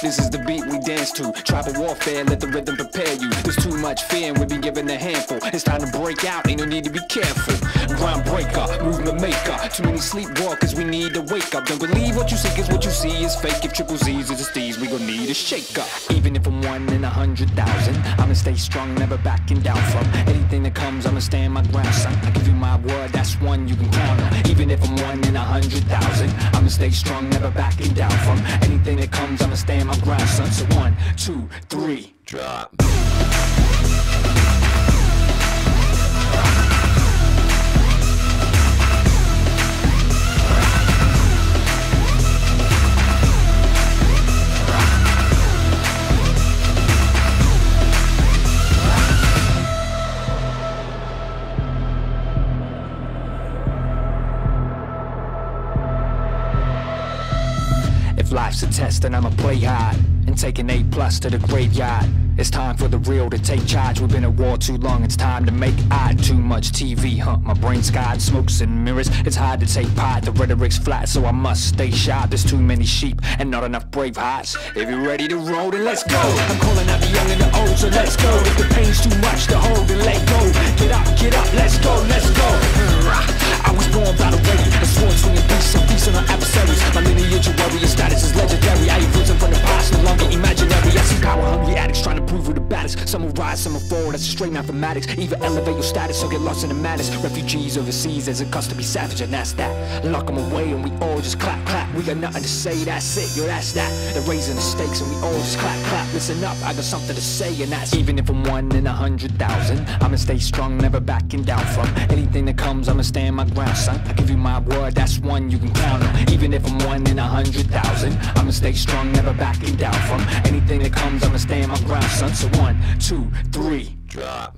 This is the beat we dance to. Tribal warfare, let the rhythm prepare you. There's too much fear and we've been given a handful. It's time to break out, ain't no need to be careful. Ground breaker, movement maker. Too many sleepwalkers, we need to wake up. Don't believe what you see, cause what you see is fake. If triple Z's is a steez, we gon' need a shake up. Even if I'm 1 in 100,000, I'ma stay strong, never backing down from anything that comes. I'ma stand my ground, son. I give you my word, that's one you can count on. Even if I'm 1 in 100,000, I'ma stay strong, never backing down from anything that comes. I'ma stand my ground, son. So 1, 2, 3, drop. If life's a test, then I'ma play hard and take an A+ to the graveyard. It's time for the real to take charge. We've been at war too long, it's time to make odd. Too much TV, my brain's scarred, smokes and mirrors. It's hard to take part, the rhetoric's flat, so I must stay sharp. There's too many sheep and not enough brave hearts. If you're ready to roll, then let's go. I'm calling out the young and the old, so let's go. If the pain's too much to hold, then let go. Get up, let's go, let's go. I was born without a way, a sword swinging beast, I'm feasting on adversaries. My lineage of warrior status is legendary. I ain't risen from the past, no longer imaginary. I see power-hungry addicts trying to prove who the baddest. Some will rise, some will fall, that's straight mathematics. Either elevate your status or get lost in the madness. Refugees overseas, there's a cost to be savage, and that's that. Lock them away and we all just clap, clap. We got nothing to say, that's it, yo, that's that. They're raising the stakes and we all just clap, clap. Listen up, I got something to say, and that's even if I'm 1 in 100,000, I'ma stay strong, never backing down from anything that comes. I'ma stand my ground, son. I give you my word, that's one you can count on. Even if I'm 1 in 100,000, I'ma stay strong, never backing down from anything that comes. I'ma stand my ground, son. So 1, 2, 3, drop.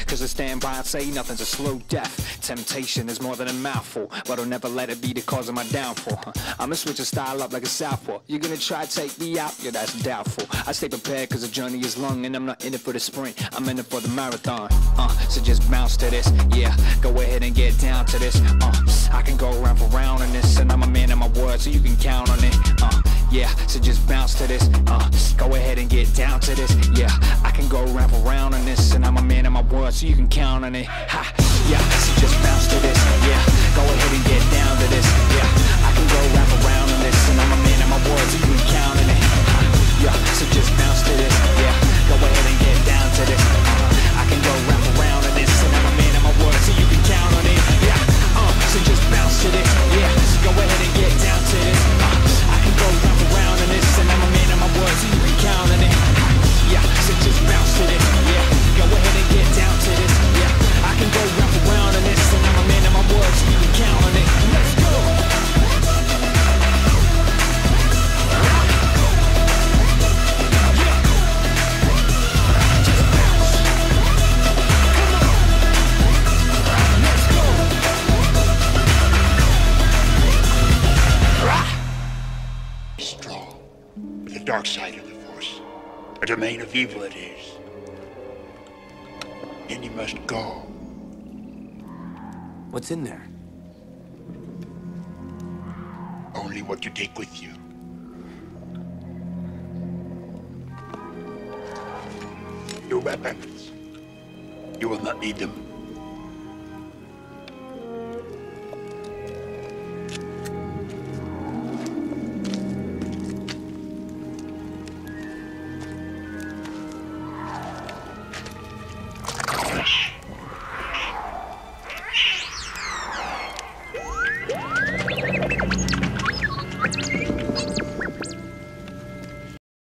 Cause I stand by and say nothing's a slow death. Temptation is more than a mouthful, but I'll never let it be the cause of my downfall. I'ma switch a style up like a southpaw. You're gonna try to take me out? Yeah, that's doubtful. I stay prepared cause the journey is long, and I'm not in it for the sprint, I'm in it for the marathon. So just bounce to this, yeah, go ahead and get down to this. I can go round for round on this, and I'm a man of my word, so you can count on it. Yeah, so just bounce to this, go ahead and get down to this. Yeah, I can go round for round on this, and I'm a man of my word, so you can count on it. Ha, yeah, so just bounce to this. Yeah, go ahead and get down to this. Yeah, I can go round for round on this, and I'm a man of my word, so you can count on it. Ha, yeah, so just bounce to this. Yeah, go ahead and get down to this. I can go round for round on this, and I'm a man of my word, so you can count on it. Yeah, so just bounce to this. Yeah, go ahead and get down to this. I can go round for round on this, and I'm a man of my word, so you can count on it. Yeah, so just bounce to this. Yeah, go ahead and get down to this. Yeah, I can go round for round on this, and I'm a man of my word, so you can count on it. Let's go. The dark side of the Force, a domain of evil it is. And you must go. What's in there? Only what you take with you. Your weapons. You will not need them.